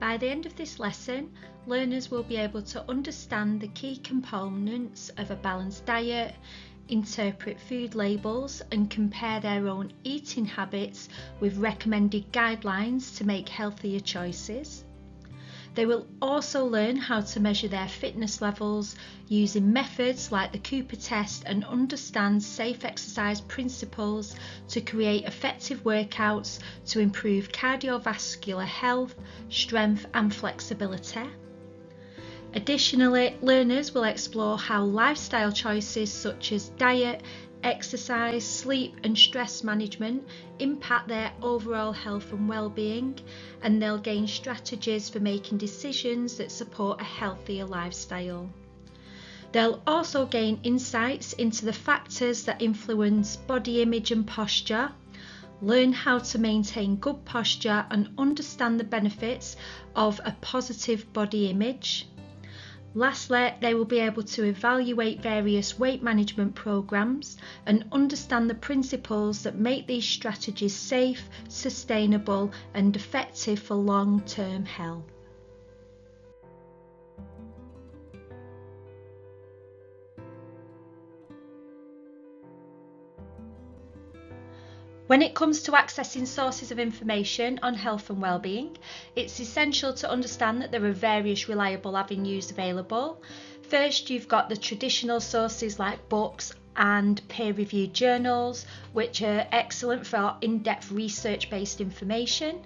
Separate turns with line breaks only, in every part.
By the end of this lesson, learners will be able to understand the key components of a balanced diet, interpret food labels and compare their own eating habits with recommended guidelines to make healthier choices. They will also learn how to measure their fitness levels using methods like the Cooper test and understand safe exercise principles to create effective workouts to improve cardiovascular health, strength and flexibility. Additionally, learners will explore how lifestyle choices such as diet, exercise, sleep and stress management impact their overall health and well-being, and they'll gain strategies for making decisions that support a healthier lifestyle. They'll also gain insights into the factors that influence body image and posture, learn how to maintain good posture and understand the benefits of a positive body image. Lastly, they will be able to evaluate various weight management programs and understand the principles that make these strategies safe, sustainable and effective for long-term health. When it comes to accessing sources of information on health and well-being, it's essential to understand that there are various reliable avenues available. First, you've got the traditional sources like books and peer-reviewed journals, which are excellent for in-depth research-based information.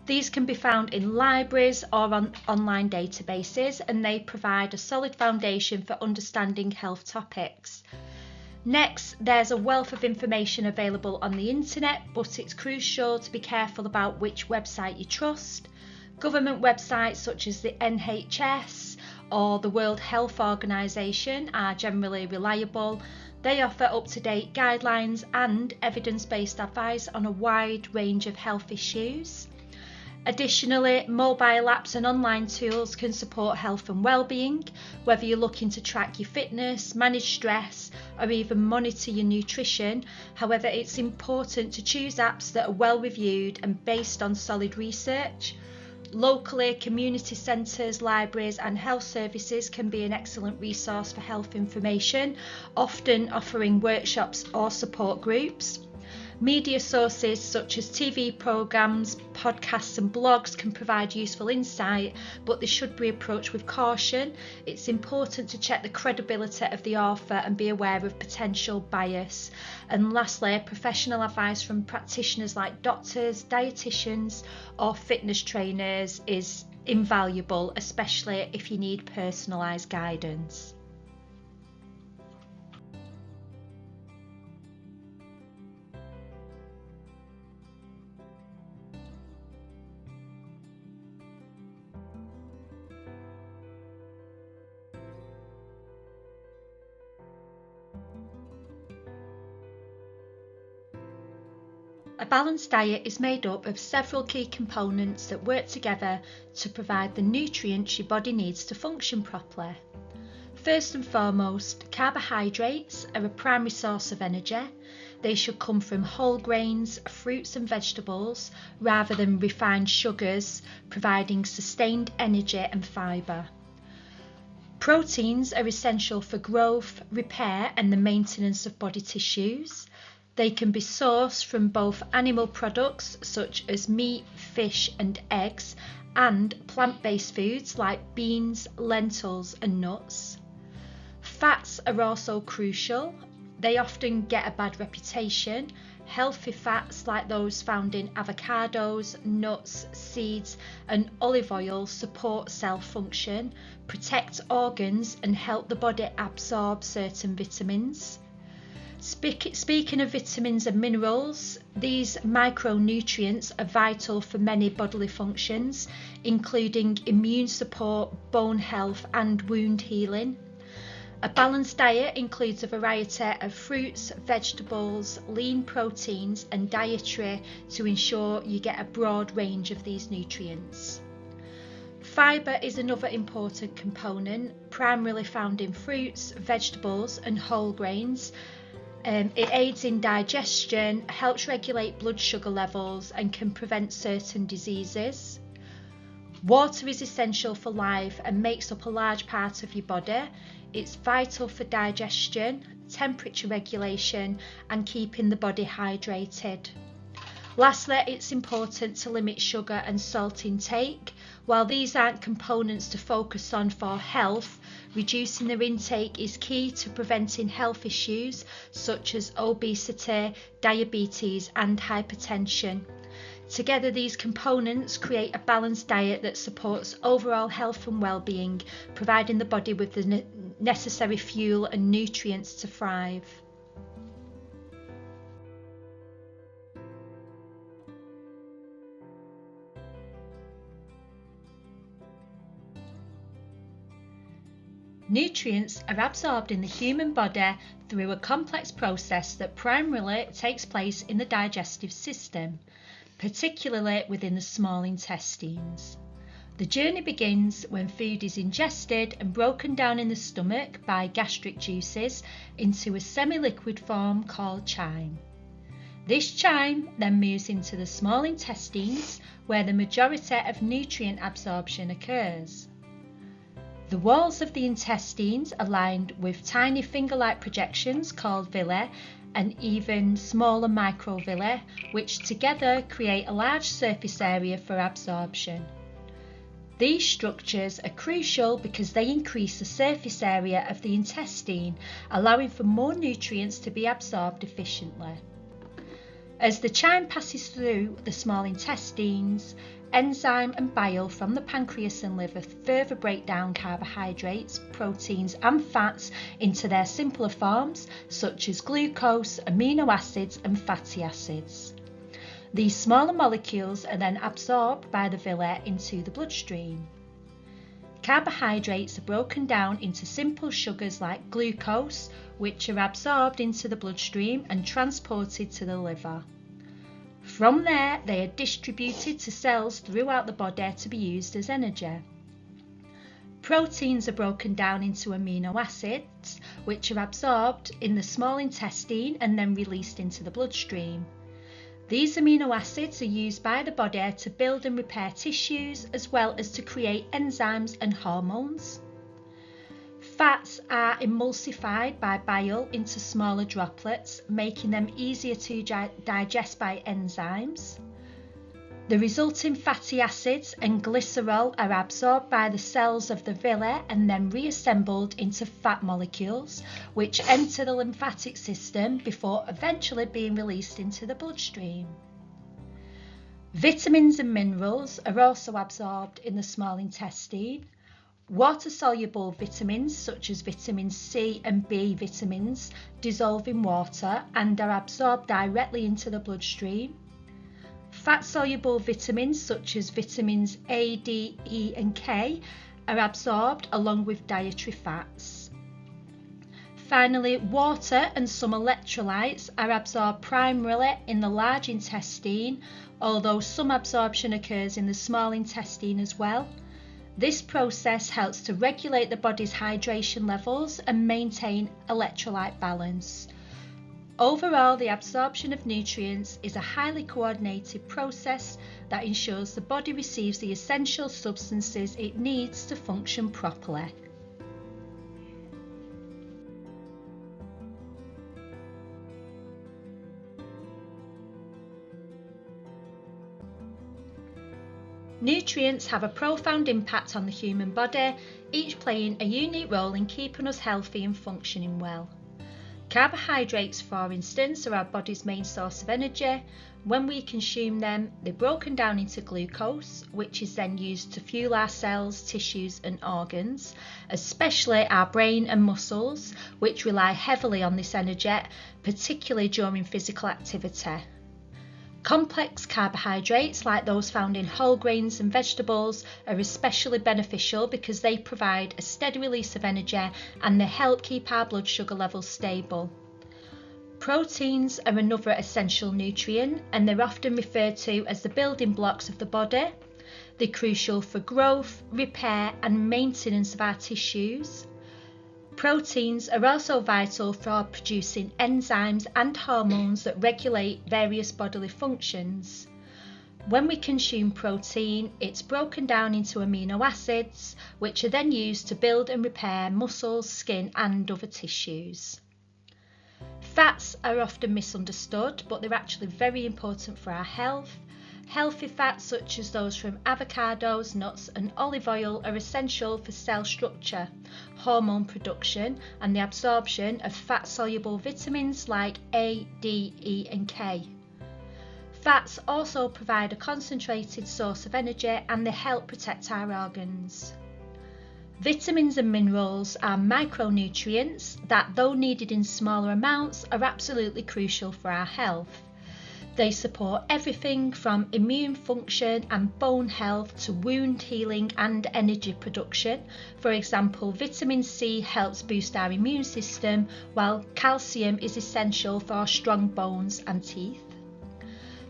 These can be found in libraries or on online databases, and they provide a solid foundation for understanding health topics. Next, there's a wealth of information available on the internet, but it's crucial to be careful about which website you trust. Government websites such as the NHS or the World Health Organization are generally reliable. They offer up-to-date guidelines and evidence-based advice on a wide range of health issues. Additionally, mobile apps and online tools can support health and well-being, whether you're looking to track your fitness, manage stress, or even monitor your nutrition. However, it's important to choose apps that are well reviewed and based on solid research. Locally, community centres, libraries and health services can be an excellent resource for health information, often offering workshops or support groups. Media sources such as TV programmes, podcasts and blogs can provide useful insight, but they should be approached with caution. It's important to check the credibility of the author and be aware of potential bias. And lastly, professional advice from practitioners like doctors, dietitians or fitness trainers is invaluable, especially if you need personalised guidance. A balanced diet is made up of several key components that work together to provide the nutrients your body needs to function properly. First and foremost, carbohydrates are a primary source of energy. They should come from whole grains, fruits and vegetables, rather than refined sugars, providing sustained energy and fibre. Proteins are essential for growth, repair and the maintenance of body tissues. They can be sourced from both animal products such as meat, fish and eggs, and plant-based foods like beans, lentils and nuts. Fats are also crucial. They often get a bad reputation. Healthy fats like those found in avocados, nuts, seeds and olive oil support cell function, protect organs and help the body absorb certain vitamins. Speaking of vitamins and minerals, these micronutrients are vital for many bodily functions, including immune support, bone health and wound healing. A balanced diet includes a variety of fruits, vegetables, lean proteins and dietary to ensure you get a broad range of these nutrients. Fibre is another important component, primarily found in fruits, vegetables and whole grains. It aids in digestion, helps regulate blood sugar levels and can prevent certain diseases. Water is essential for life and makes up a large part of your body. It's vital for digestion, temperature regulation, and keeping the body hydrated. Lastly, it's important to limit sugar and salt intake. While these aren't components to focus on for health, reducing their intake is key to preventing health issues such as obesity, diabetes, and hypertension. Together, these components create a balanced diet that supports overall health and well-being, providing the body with the necessary fuel and nutrients to thrive. Nutrients are absorbed in the human body through a complex process that primarily takes place in the digestive system, particularly within the small intestines. The journey begins when food is ingested and broken down in the stomach by gastric juices into a semi-liquid form called chyme. This chyme then moves into the small intestines where the majority of nutrient absorption occurs. The walls of the intestines are lined with tiny finger-like projections called villi and even smaller microvilli, which together create a large surface area for absorption. These structures are crucial because they increase the surface area of the intestine, allowing for more nutrients to be absorbed efficiently. As the chyme passes through the small intestines, enzyme and bile from the pancreas and liver further break down carbohydrates, proteins and fats into their simpler forms such as glucose, amino acids and fatty acids. These smaller molecules are then absorbed by the villi into the bloodstream. Carbohydrates are broken down into simple sugars like glucose, which are absorbed into the bloodstream and transported to the liver. From there, they are distributed to cells throughout the body to be used as energy. Proteins are broken down into amino acids, which are absorbed in the small intestine and then released into the bloodstream. These amino acids are used by the body to build and repair tissues as well as to create enzymes and hormones. Fats are emulsified by bile into smaller droplets, making them easier to digest by enzymes. The resulting fatty acids and glycerol are absorbed by the cells of the villi and then reassembled into fat molecules, which enter the lymphatic system before eventually being released into the bloodstream. Vitamins and minerals are also absorbed in the small intestine. Water-soluble vitamins such as vitamins C and B vitamins dissolve in water and are absorbed directly into the bloodstream. Fat-soluble vitamins such as vitamins A, D, E and K are absorbed along with dietary fats. Finally, water and some electrolytes are absorbed primarily in the large intestine, although some absorption occurs in the small intestine as well. This process helps to regulate the body's hydration levels and maintain electrolyte balance. Overall, the absorption of nutrients is a highly coordinated process that ensures the body receives the essential substances it needs to function properly. Nutrients have a profound impact on the human body, each playing a unique role in keeping us healthy and functioning well. Carbohydrates, for instance, are our body's main source of energy. When we consume them, they're broken down into glucose, which is then used to fuel our cells, tissues and organs, especially our brain and muscles, which rely heavily on this energy, particularly during physical activity. Complex carbohydrates, like those found in whole grains and vegetables, are especially beneficial because they provide a steady release of energy and they help keep our blood sugar levels stable. Proteins are another essential nutrient and they're often referred to as the building blocks of the body. They're crucial for growth, repair and maintenance of our tissues. Proteins are also vital for producing enzymes and hormones that regulate various bodily functions. When we consume protein, it's broken down into amino acids, which are then used to build and repair muscles, skin and other tissues. Fats are often misunderstood, but they're actually very important for our health. Healthy fats such as those from avocados, nuts and olive oil are essential for cell structure, hormone production and the absorption of fat-soluble vitamins like A, D, E and K. Fats also provide a concentrated source of energy and they help protect our organs. Vitamins and minerals are micronutrients that, though needed in smaller amounts, are absolutely crucial for our health. They support everything from immune function and bone health to wound healing and energy production. For example, vitamin C helps boost our immune system, while calcium is essential for strong bones and teeth.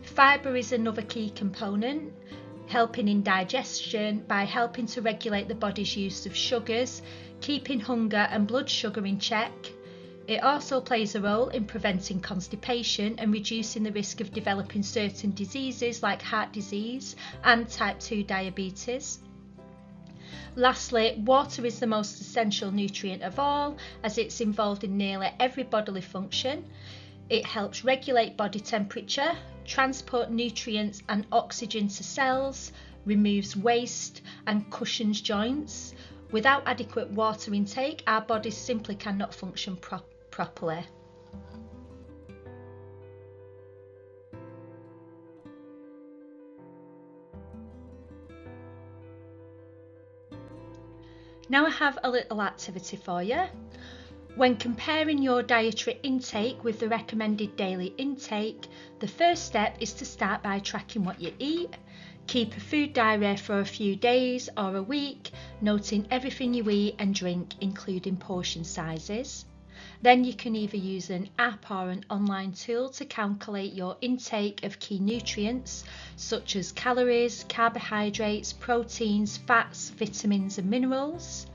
Fibre is another key component, helping in digestion by helping to regulate the body's use of sugars, keeping hunger and blood sugar in check. It also plays a role in preventing constipation and reducing the risk of developing certain diseases like heart disease and type 2 diabetes. Lastly, water is the most essential nutrient of all, as it's involved in nearly every bodily function. It helps regulate body temperature, transport nutrients and oxygen to cells, removes waste and cushions joints. Without adequate water intake, our bodies simply cannot function properly. Now I have a little activity for you. When comparing your dietary intake with the recommended daily intake, the first step is to start by tracking what you eat. Keep a food diary for a few days or a week, noting everything you eat and drink, including portion sizes. Then you can either use an app or an online tool to calculate your intake of key nutrients such as calories, carbohydrates, proteins, fats, vitamins and minerals.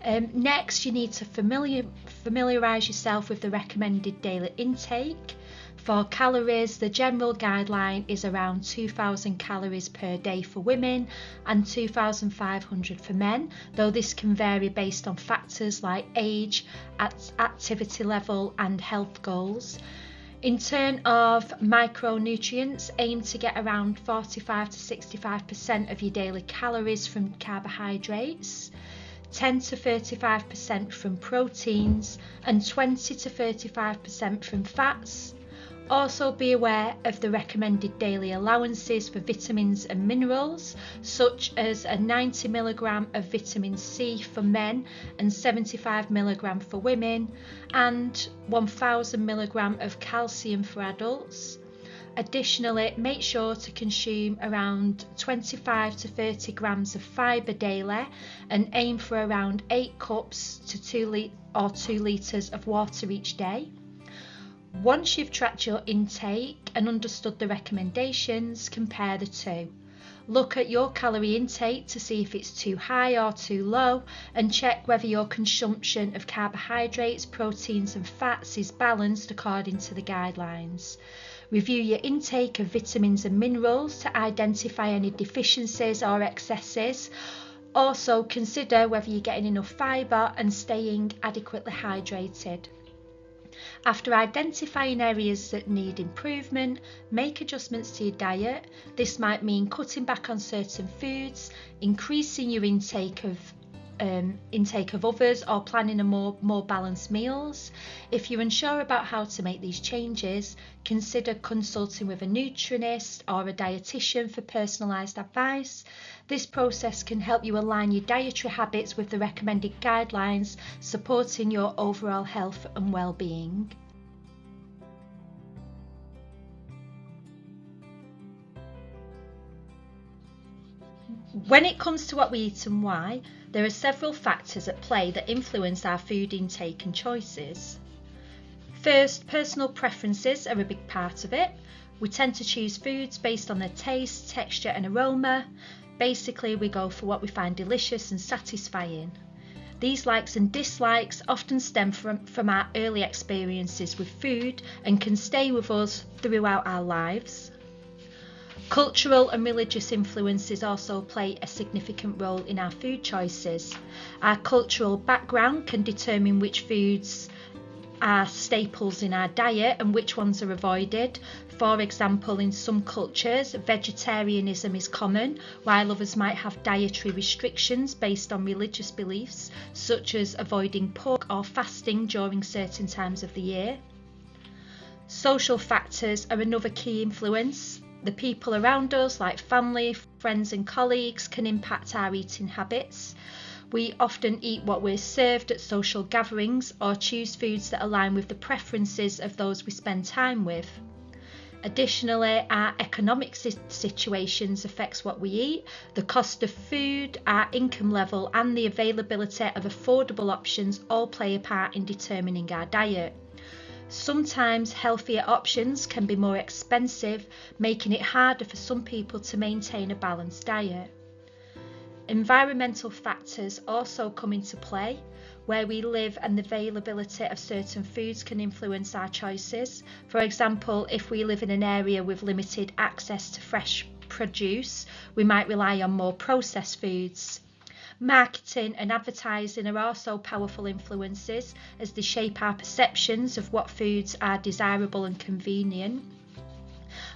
Next, you need to familiarise yourself with the recommended daily intake. For calories, the general guideline is around 2,000 calories per day for women and 2,500 for men, though this can vary based on factors like age, activity level and health goals. In terms of micronutrients, aim to get around 45 to 65% of your daily calories from carbohydrates, 10 to 35% from proteins and 20 to 35% from fats. Also be aware of the recommended daily allowances for vitamins and minerals, such as a 90 mg of vitamin C for men and 75 mg for women, and 1000 mg of calcium for adults. Additionally, make sure to consume around 25 to 30 grams of fibre daily and aim for around 8 cups to 2 litres of water each day. Once you've tracked your intake and understood the recommendations, compare the two. Look at your calorie intake to see if it's too high or too low and check whether your consumption of carbohydrates, proteins and fats is balanced according to the guidelines. Review your intake of vitamins and minerals to identify any deficiencies or excesses. Also consider whether you're getting enough fibre and staying adequately hydrated. After identifying areas that need improvement, make adjustments to your diet. This might mean cutting back on certain foods, increasing your intake of others, or planning a more balanced meals. If you're unsure about how to make these changes, consider consulting with a nutritionist or a dietitian for personalised advice. This process can help you align your dietary habits with the recommended guidelines, supporting your overall health and well-being. When it comes to what we eat and why, there are several factors at play that influence our food intake and choices. First, personal preferences are a big part of it. We tend to choose foods based on their taste, texture and aroma. Basically, we go for what we find delicious and satisfying. These likes and dislikes often stem from our early experiences with food and can stay with us throughout our lives. Cultural and religious influences also play a significant role in our food choices. Our cultural background can determine which foods are staples in our diet and which ones are avoided. For example, in some cultures, vegetarianism is common, while others might have dietary restrictions based on religious beliefs, such as avoiding pork or fasting during certain times of the year. Social factors are another key influence. The people around us, like family, friends and colleagues, can impact our eating habits. We often eat what we're served at social gatherings or choose foods that align with the preferences of those we spend time with. Additionally, our economic situations affects what we eat. The cost of food, our income level and the availability of affordable options all play a part in determining our diet. Sometimes healthier options can be more expensive, making it harder for some people to maintain a balanced diet. Environmental factors also come into play. Where we live and the availability of certain foods can influence our choices. For example, if we live in an area with limited access to fresh produce, we might rely on more processed foods. Marketing and advertising are also powerful influences as they shape our perceptions of what foods are desirable and convenient.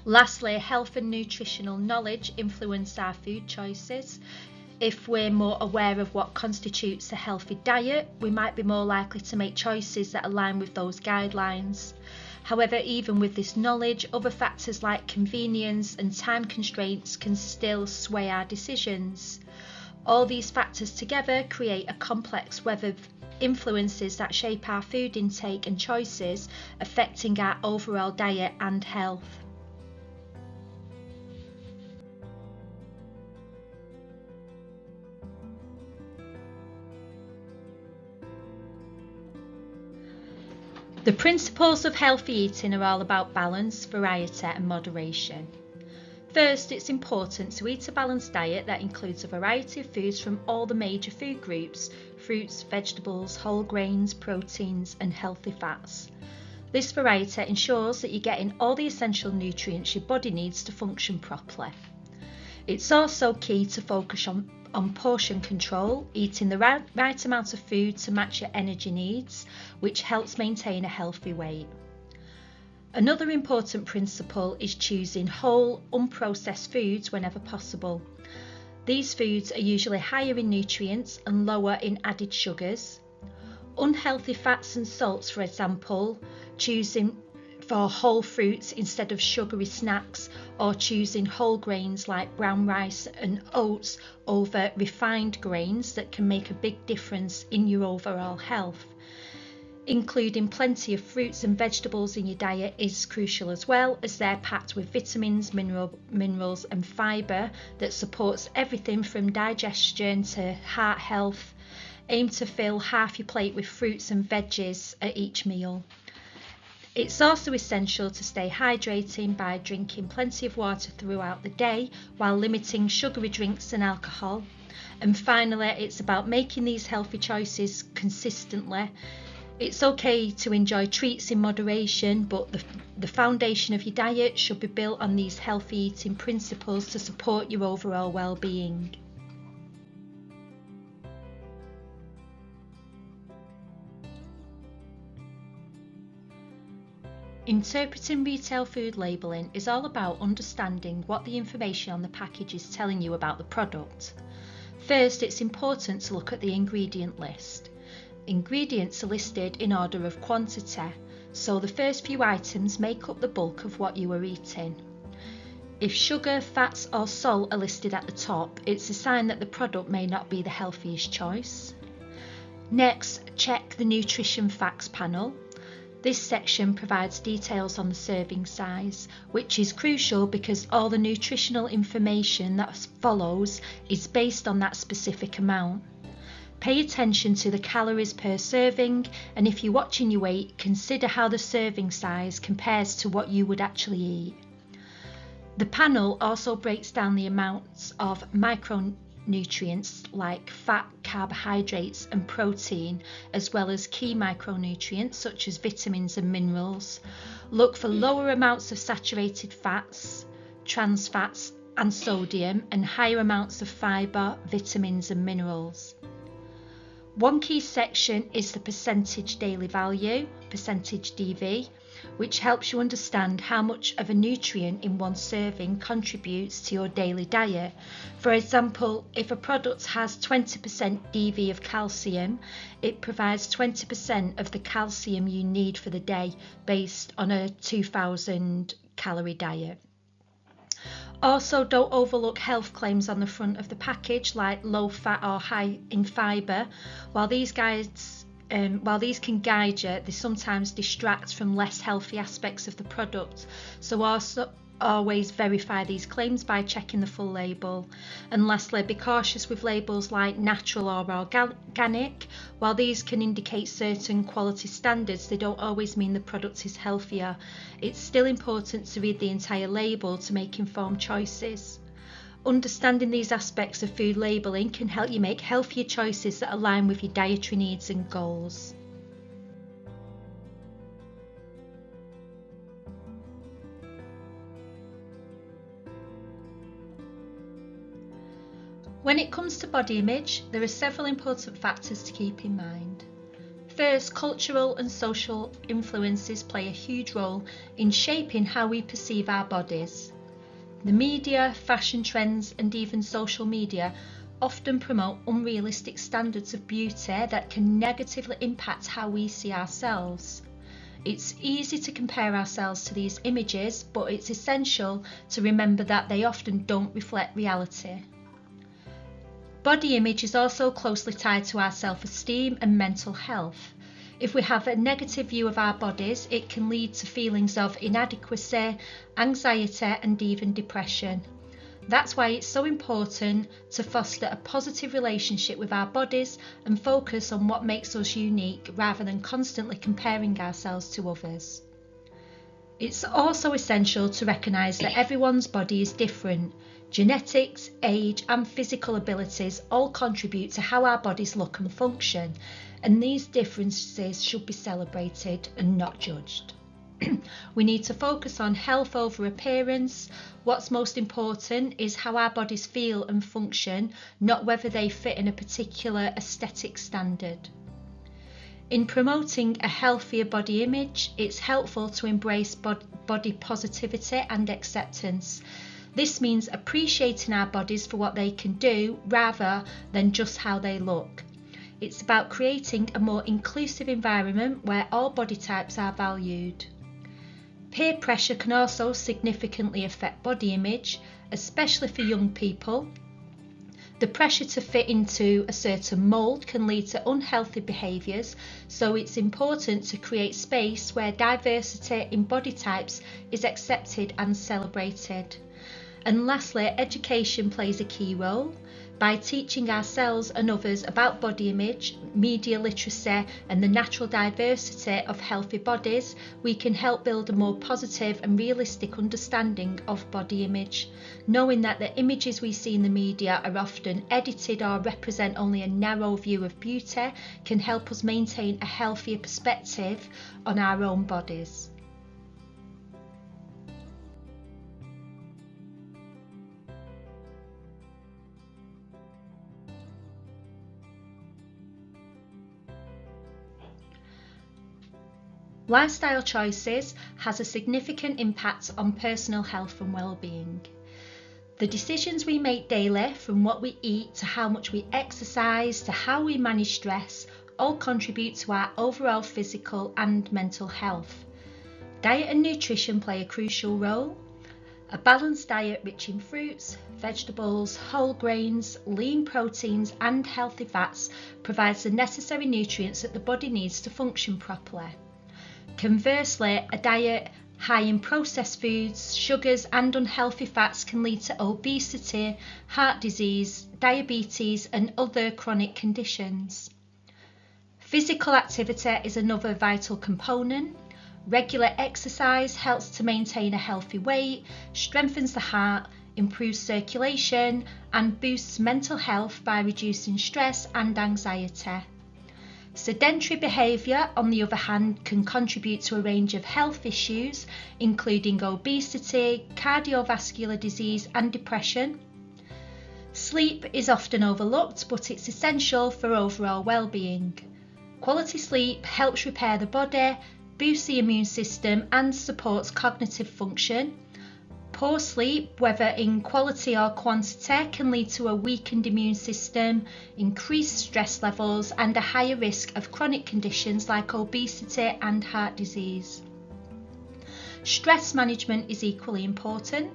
Lastly, health and nutritional knowledge influence our food choices. If we're more aware of what constitutes a healthy diet, we might be more likely to make choices that align with those guidelines. However, even with this knowledge, other factors like convenience and time constraints can still sway our decisions. All these factors together create a complex web of influences that shape our food intake and choices, affecting our overall diet and health. The principles of healthy eating are all about balance, variety and moderation. First, it's important to eat a balanced diet that includes a variety of foods from all the major food groups: fruits, vegetables, whole grains, proteins and healthy fats. This variety ensures that you're getting all the essential nutrients your body needs to function properly. It's also key to focus on portion control, eating the right amount of food to match your energy needs, which helps maintain a healthy weight. Another important principle is choosing whole, unprocessed foods whenever possible. These foods are usually higher in nutrients and lower in added sugars. Unhealthy fats and salts, for example, choosing for whole fruits instead of sugary snacks, or choosing whole grains like brown rice and oats over refined grains that can make a big difference in your overall health. Including plenty of fruits and vegetables in your diet is crucial as well, as they're packed with vitamins, minerals and fibre that supports everything from digestion to heart health. Aim to fill half your plate with fruits and veggies at each meal. It's also essential to stay hydrating by drinking plenty of water throughout the day while limiting sugary drinks and alcohol. And finally, it's about making these healthy choices consistently. It's okay to enjoy treats in moderation, but the foundation of your diet should be built on these healthy eating principles to support your overall well-being. Interpreting retail food labelling is all about understanding what the information on the package is telling you about the product. First, it's important to look at the ingredient list. Ingredients are listed in order of quantity, so the first few items make up the bulk of what you are eating. If sugar, fats or salt are listed at the top, it's a sign that the product may not be the healthiest choice. Next, check the nutrition facts panel. This section provides details on the serving size, which is crucial because all the nutritional information that follows is based on that specific amount. Pay attention to the calories per serving, and if you're watching your weight, consider how the serving size compares to what you would actually eat. The panel also breaks down the amounts of micronutrients like fat, carbohydrates and protein, as well as key micronutrients such as vitamins and minerals. Look for lower amounts of saturated fats, trans fats and sodium, and higher amounts of fibre, vitamins and minerals. One key section is the percentage daily value, percentage DV, which helps you understand how much of a nutrient in one serving contributes to your daily diet. For example, if a product has 20% DV of calcium, it provides 20% of the calcium you need for the day based on a 2000 calorie diet. Also, don't overlook health claims on the front of the package like low fat or high in fibre. While these can guide you, they sometimes distract from less healthy aspects of the product. So also always verify these claims by checking the full label. And lastly, be cautious with labels like natural or organic. While these can indicate certain quality standards, they don't always mean the product is healthier. It's still important to read the entire label to make informed choices. Understanding these aspects of food labelling can help you make healthier choices that align with your dietary needs and goals. When it comes to body image, there are several important factors to keep in mind. First, cultural and social influences play a huge role in shaping how we perceive our bodies. The media, fashion trends, and even social media often promote unrealistic standards of beauty that can negatively impact how we see ourselves. It's easy to compare ourselves to these images, but it's essential to remember that they often don't reflect reality. Body image is also closely tied to our self-esteem and mental health. If we have a negative view of our bodies, it can lead to feelings of inadequacy, anxiety, and even depression. That's why it's so important to foster a positive relationship with our bodies and focus on what makes us unique rather than constantly comparing ourselves to others. It's also essential to recognise that everyone's body is different. Genetics, age, and physical abilities all contribute to how our bodies look and function, and these differences should be celebrated and not judged. We need to focus on health over appearance. What's most important is how our bodies feel and function, not whether they fit in a particular aesthetic standard. In promoting a healthier body image, it's helpful to embrace body positivity and acceptance. This means appreciating our bodies for what they can do rather than just how they look. It's about creating a more inclusive environment where all body types are valued. Peer pressure can also significantly affect body image, especially for young people. The pressure to fit into a certain mould can lead to unhealthy behaviours, so it's important to create space where diversity in body types is accepted and celebrated. And lastly, education plays a key role. By teaching ourselves and others about body image, media literacy, and the natural diversity of healthy bodies, we can help build a more positive and realistic understanding of body image. Knowing that the images we see in the media are often edited or represent only a narrow view of beauty can help us maintain a healthier perspective on our own bodies. Lifestyle choices has a significant impact on personal health and well-being. The decisions we make daily, from what we eat to how much we exercise to how we manage stress, all contribute to our overall physical and mental health. Diet and nutrition play a crucial role. A balanced diet rich in fruits, vegetables, whole grains, lean proteins and healthy fats provides the necessary nutrients that the body needs to function properly. Conversely, a diet high in processed foods, sugars and unhealthy fats can lead to obesity, heart disease, diabetes and other chronic conditions. Physical activity is another vital component. Regular exercise helps to maintain a healthy weight, strengthens the heart, improves circulation and boosts mental health by reducing stress and anxiety. Sedentary behaviour, on the other hand, can contribute to a range of health issues, including obesity, cardiovascular disease and depression. Sleep is often overlooked, but it's essential for overall well-being. Quality sleep helps repair the body, boosts the immune system and supports cognitive function. Poor sleep, whether in quality or quantity, can lead to a weakened immune system, increased stress levels and a higher risk of chronic conditions like obesity and heart disease. Stress management is equally important.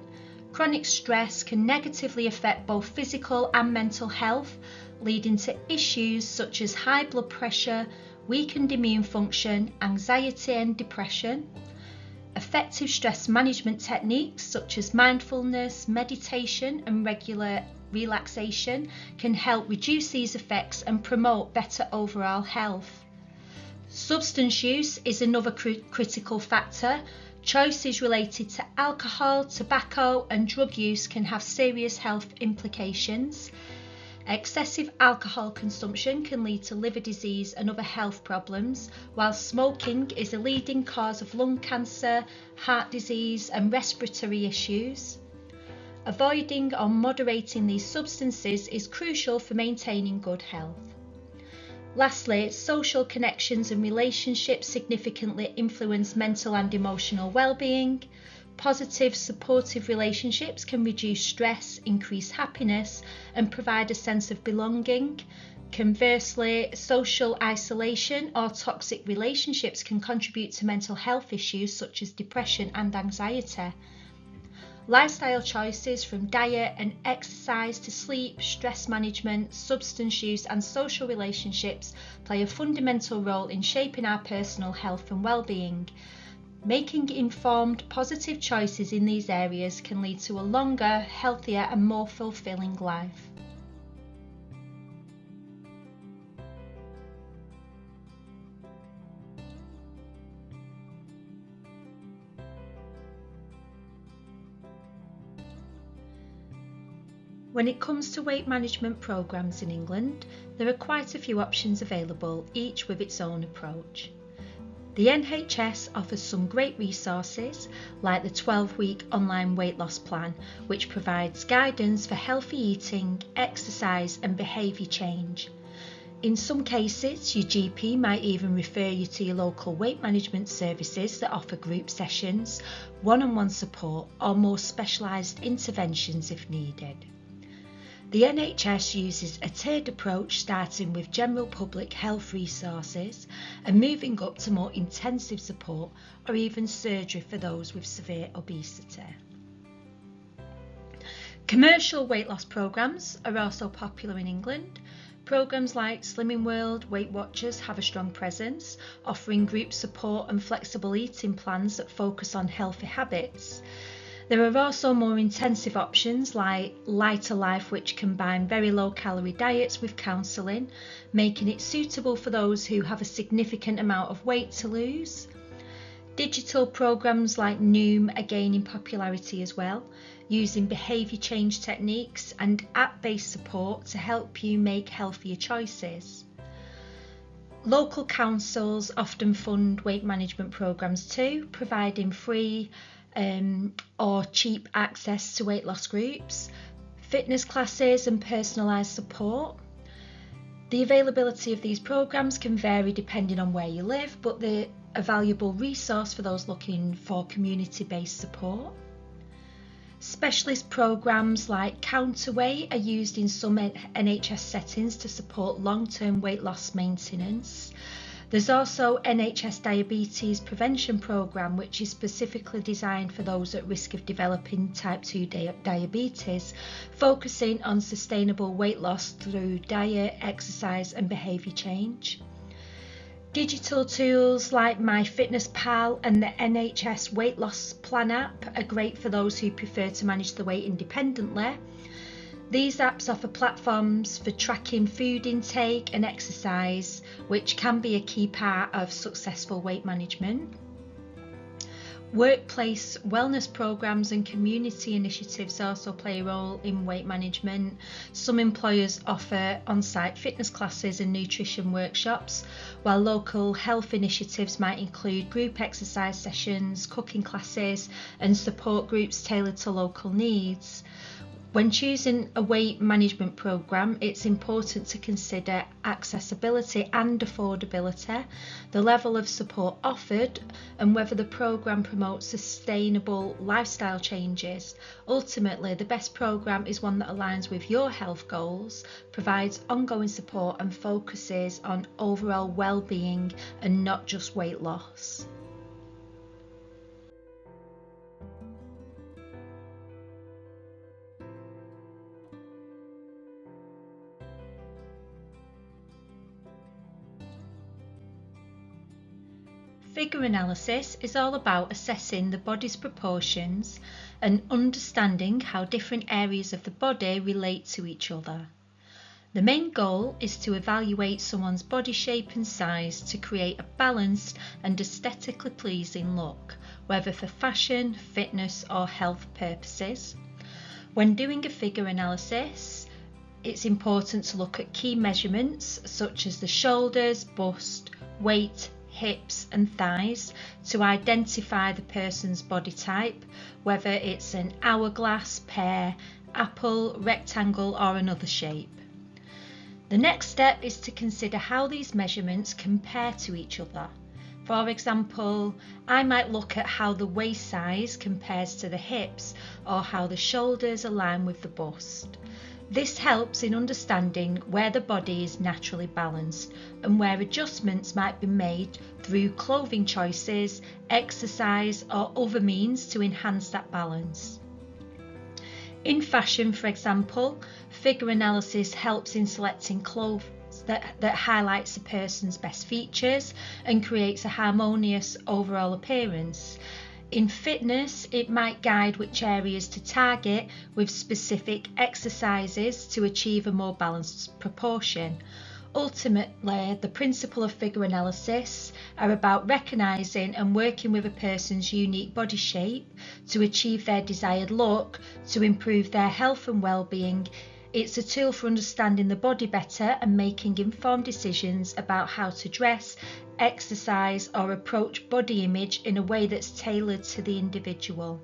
Chronic stress can negatively affect both physical and mental health, leading to issues such as high blood pressure, weakened immune function, anxiety and depression. Effective stress management techniques such as mindfulness, meditation and regular relaxation can help reduce these effects and promote better overall health. Substance use is another critical factor. Choices related to alcohol, tobacco and drug use can have serious health implications. Excessive alcohol consumption can lead to liver disease and other health problems, while smoking is a leading cause of lung cancer, heart disease and respiratory issues. Avoiding or moderating these substances is crucial for maintaining good health. Lastly, social connections and relationships significantly influence mental and emotional well-being. Positive, supportive relationships can reduce stress, increase happiness, and provide a sense of belonging. Conversely, social isolation or toxic relationships can contribute to mental health issues such as depression and anxiety. Lifestyle choices from diet and exercise to sleep, stress management, substance use, and social relationships play a fundamental role in shaping our personal health and well-being. Making informed, positive choices in these areas can lead to a longer, healthier and more fulfilling life. When it comes to weight management programs in England, there are quite a few options available, each with its own approach. The NHS offers some great resources like the 12-week online weight loss plan, which provides guidance for healthy eating, exercise and behaviour change. In some cases, your GP might even refer you to your local weight management services that offer group sessions, one-on-one support or more specialised interventions if needed. The NHS uses a tiered approach, starting with general public health resources and moving up to more intensive support or even surgery for those with severe obesity. Commercial weight loss programs are also popular in England. Programs like Slimming World, Weight Watchers have a strong presence, offering group support and flexible eating plans that focus on healthy habits. There are also more intensive options like Lighter Life, which combine very low-calorie diets with counselling, making it suitable for those who have a significant amount of weight to lose. Digital programs like Noom are gaining popularity as well, using behaviour change techniques and app-based support to help you make healthier choices. Local councils often fund weight management programs too, providing free or cheap access to weight loss groups, fitness classes and personalised support. The availability of these programs can vary depending on where you live, but they're a valuable resource for those looking for community-based support. Specialist programs like Counterweight are used in some NHS settings to support long-term weight loss maintenance. There's also NHS Diabetes Prevention Programme, which is specifically designed for those at risk of developing type 2 diabetes, focusing on sustainable weight loss through diet, exercise and behaviour change. Digital tools like MyFitnessPal and the NHS Weight Loss Plan app are great for those who prefer to manage the weight independently. These apps offer platforms for tracking food intake and exercise, which can be a key part of successful weight management. Workplace wellness programs and community initiatives also play a role in weight management. Some employers offer on-site fitness classes and nutrition workshops, while local health initiatives might include group exercise sessions, cooking classes, and support groups tailored to local needs. When choosing a weight management program, it's important to consider accessibility and affordability, the level of support offered, and whether the program promotes sustainable lifestyle changes. Ultimately, the best program is one that aligns with your health goals, provides ongoing support, and focuses on overall well-being and not just weight loss. Figure analysis is all about assessing the body's proportions and understanding how different areas of the body relate to each other. The main goal is to evaluate someone's body shape and size to create a balanced and aesthetically pleasing look, whether for fashion, fitness or health purposes. When doing a figure analysis, it's important to look at key measurements such as the shoulders, bust, weight, hips and thighs to identify the person's body type, whether it's an hourglass, pear, apple, rectangle or another shape. The next step is to consider how these measurements compare to each other. For example, I might look at how the waist size compares to the hips or how the shoulders align with the bust. This helps in understanding where the body is naturally balanced and where adjustments might be made through clothing choices, exercise or other means to enhance that balance. In fashion, for example, figure analysis helps in selecting clothes that highlights a person's best features and creates a harmonious overall appearance. In fitness, it might guide which areas to target with specific exercises to achieve a more balanced proportion. Ultimately, the principle of figure analysis are about recognising and working with a person's unique body shape to achieve their desired look, to improve their health and well-being. It's a tool for understanding the body better and making informed decisions about how to dress, exercise or approach body image in a way that's tailored to the individual.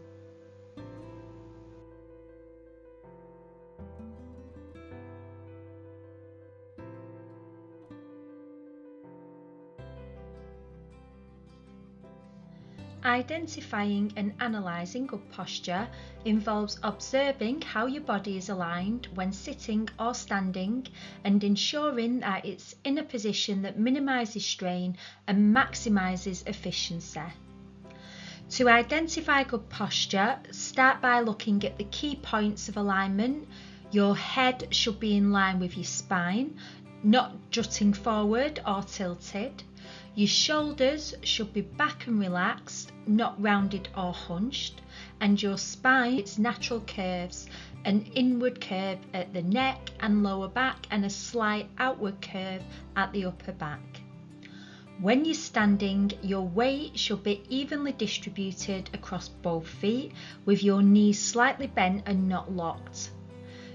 Identifying and analysing good posture involves observing how your body is aligned when sitting or standing and ensuring that it's in a position that minimises strain and maximises efficiency. To identify good posture, start by looking at the key points of alignment. Your head should be in line with your spine, not jutting forward or tilted. Your shoulders should be back and relaxed, not rounded or hunched, and your spine, its natural curves, an inward curve at the neck and lower back and a slight outward curve at the upper back. When you're standing, your weight should be evenly distributed across both feet with your knees slightly bent and not locked.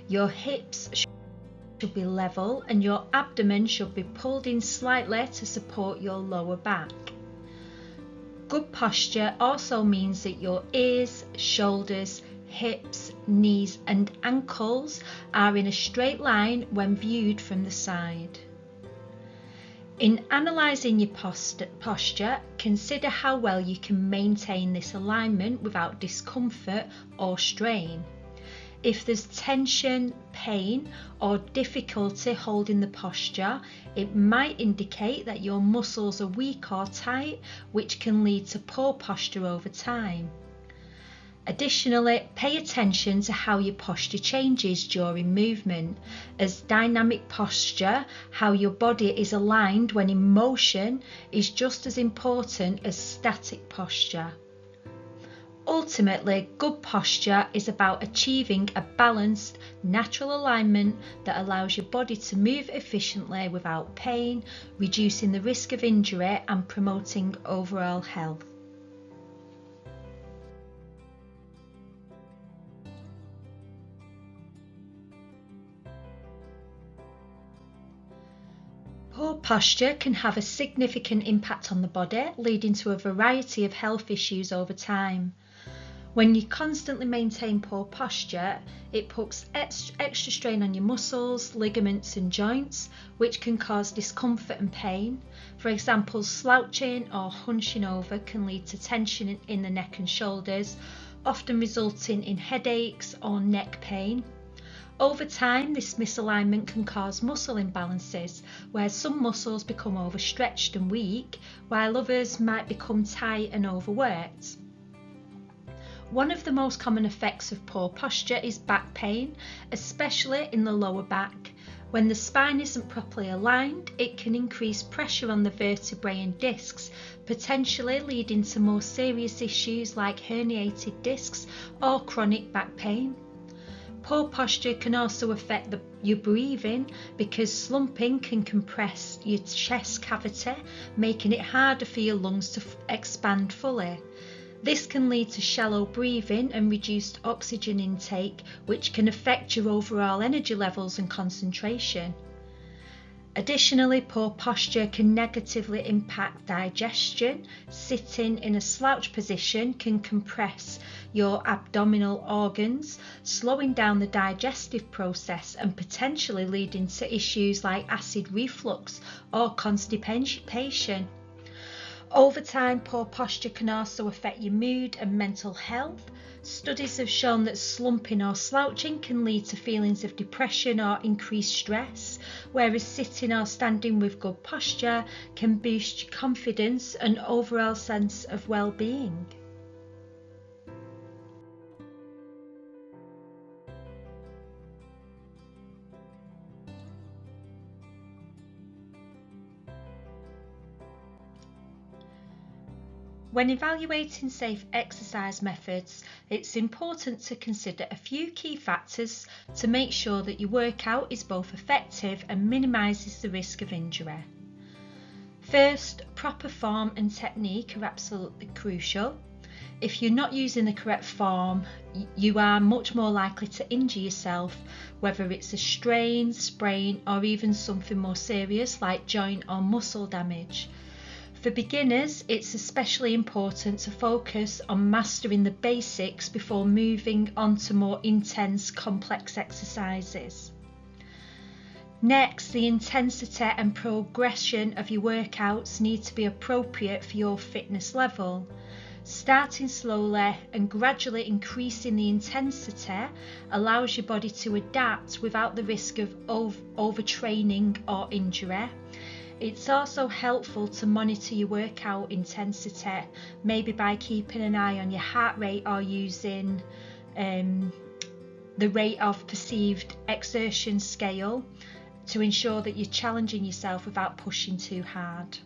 Your hips should be level and your abdomen should be pulled in slightly to support your lower back. Good posture also means that your ears, shoulders, hips, knees and ankles are in a straight line when viewed from the side. In analysing your posture, consider how well you can maintain this alignment without discomfort or strain. If there's tension, pain or difficulty holding the posture, it might indicate that your muscles are weak or tight, which can lead to poor posture over time. Additionally, pay attention to how your posture changes during movement, as dynamic posture, how your body is aligned when in motion, is just as important as static posture. Ultimately, good posture is about achieving a balanced, natural alignment that allows your body to move efficiently without pain, reducing the risk of injury and promoting overall health. posture can have a significant impact on the body, leading to a variety of health issues over time. When you constantly maintain poor posture, it puts extra strain on your muscles, ligaments and joints, which can cause discomfort and pain. For example, slouching or hunching over can lead to tension in the neck and shoulders, often resulting in headaches or neck pain. Over time, this misalignment can cause muscle imbalances, where some muscles become overstretched and weak, while others might become tight and overworked. One of the most common effects of poor posture is back pain, especially in the lower back. When the spine isn't properly aligned, it can increase pressure on the vertebrae and discs, potentially leading to more serious issues like herniated discs or chronic back pain. Poor posture can also affect your breathing, because slumping can compress your chest cavity, making it harder for your lungs to expand fully. This can lead to shallow breathing and reduced oxygen intake, which can affect your overall energy levels and concentration. Additionally, poor posture can negatively impact digestion. Sitting in a slouch position can compress your abdominal organs, slowing down the digestive process and potentially leading to issues like acid reflux or constipation. Over time, poor posture can also affect your mood and mental health. Studies have shown that slumping or slouching can lead to feelings of depression or increased stress, whereas sitting or standing with good posture can boost your confidence and overall sense of well-being. When evaluating safe exercise methods, it's important to consider a few key factors to make sure that your workout is both effective and minimises the risk of injury. First, proper form and technique are absolutely crucial. If you're not using the correct form, you are much more likely to injure yourself, whether it's a strain, sprain, or even something more serious like joint or muscle damage. For beginners, it's especially important to focus on mastering the basics before moving on to more intense, complex exercises. Next, the intensity and progression of your workouts need to be appropriate for your fitness level. Starting slowly and gradually increasing the intensity allows your body to adapt without the risk of overtraining or injury. It's also helpful to monitor your workout intensity, maybe by keeping an eye on your heart rate or using the rate of perceived exertion scale to ensure that you're challenging yourself without pushing too hard.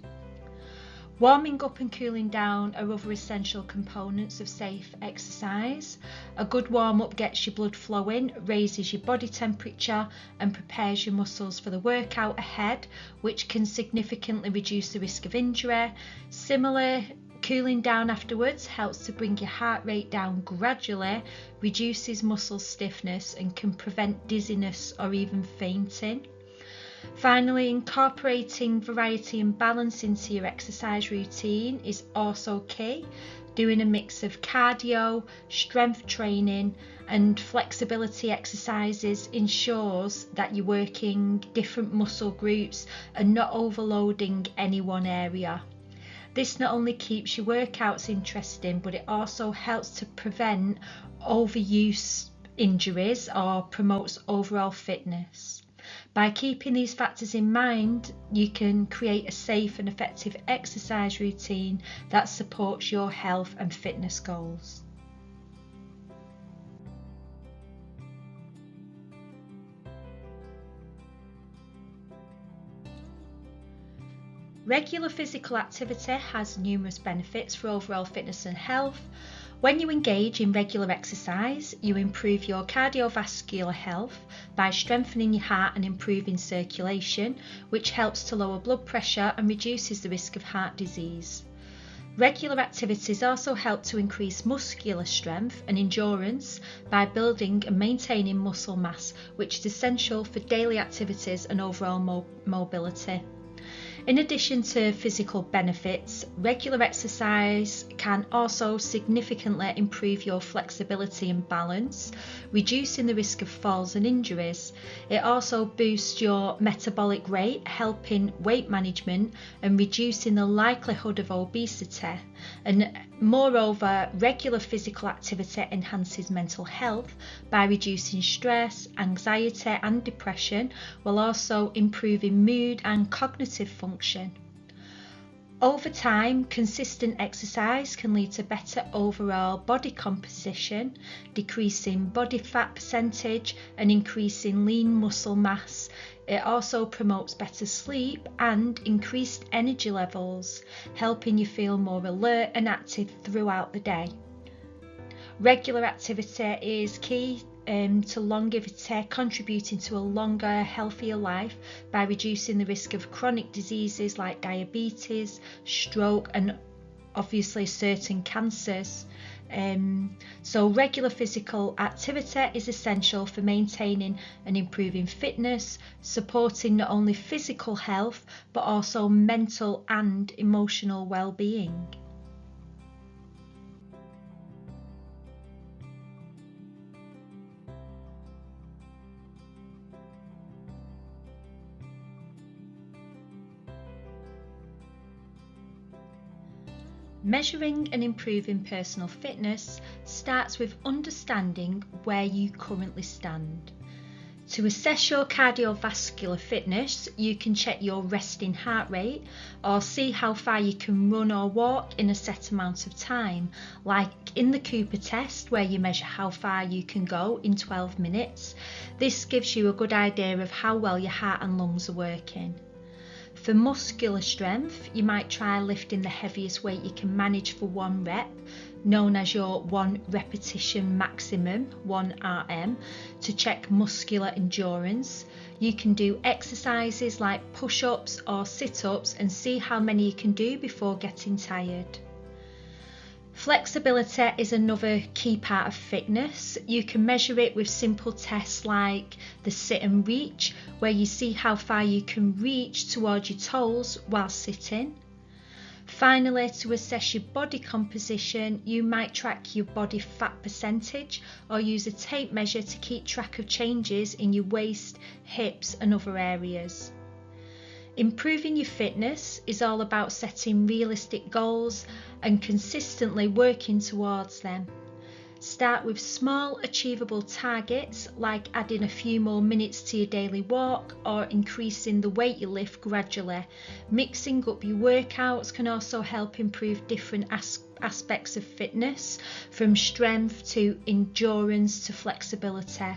Warming up and cooling down are other essential components of safe exercise. A good warm-up gets your blood flowing, raises your body temperature and prepares your muscles for the workout ahead, which can significantly reduce the risk of injury. Similarly, cooling down afterwards helps to bring your heart rate down gradually, reduces muscle stiffness and can prevent dizziness or even fainting. Finally, incorporating variety and balance into your exercise routine is also key. Doing a mix of cardio, strength training and flexibility exercises ensures that you're working different muscle groups and not overloading any one area. This not only keeps your workouts interesting, but it also helps to prevent overuse injuries or promotes overall fitness. By keeping these factors in mind, you can create a safe and effective exercise routine that supports your health and fitness goals. Regular physical activity has numerous benefits for overall fitness and health. When you engage in regular exercise, you improve your cardiovascular health by strengthening your heart and improving circulation, which helps to lower blood pressure and reduces the risk of heart disease. Regular activities also help to increase muscular strength and endurance by building and maintaining muscle mass, which is essential for daily activities and overall mobility. In addition to physical benefits, regular exercise can also significantly improve your flexibility and balance, reducing the risk of falls and injuries. It also boosts your metabolic rate, helping weight management and reducing the likelihood of obesity. And moreover, regular physical activity enhances mental health by reducing stress, anxiety and depression, while also improving mood and cognitive function. Over time, consistent exercise can lead to better overall body composition, decreasing body fat percentage and increasing lean muscle mass. It also promotes better sleep and increased energy levels, helping you feel more alert and active throughout the day. Regular activity is key to longevity, contributing to a longer, healthier life by reducing the risk of chronic diseases like diabetes, stroke and obviously certain cancers. So regular physical activity is essential for maintaining and improving fitness, supporting not only physical health but also mental and emotional well-being. Measuring and improving personal fitness starts with understanding where you currently stand. To assess your cardiovascular fitness, you can check your resting heart rate or see how far you can run or walk in a set amount of time, like in the Cooper test where you measure how far you can go in 12 minutes. This gives you a good idea of how well your heart and lungs are working. For muscular strength, you might try lifting the heaviest weight you can manage for 1 rep, known as your 1 repetition maximum, 1RM, to check muscular endurance. You can do exercises like push-ups or sit-ups and see how many you can do before getting tired. Flexibility is another key part of fitness. You can measure it with simple tests like the sit and reach, where you see how far you can reach towards your toes while sitting. Finally, to assess your body composition, you might track your body fat percentage or use a tape measure to keep track of changes in your waist, hips and other areas. Improving your fitness is all about setting realistic goals and consistently working towards them. Start with small, achievable targets like adding a few more minutes to your daily walk or increasing the weight you lift gradually. Mixing up your workouts can also help improve different aspects of fitness, from strength to endurance to flexibility.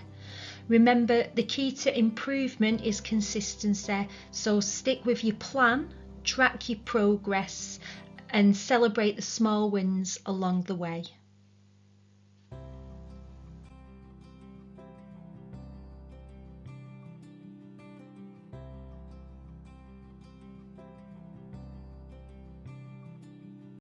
Remember, the key to improvement is consistency, so stick with your plan, track your progress, and celebrate the small wins along the way.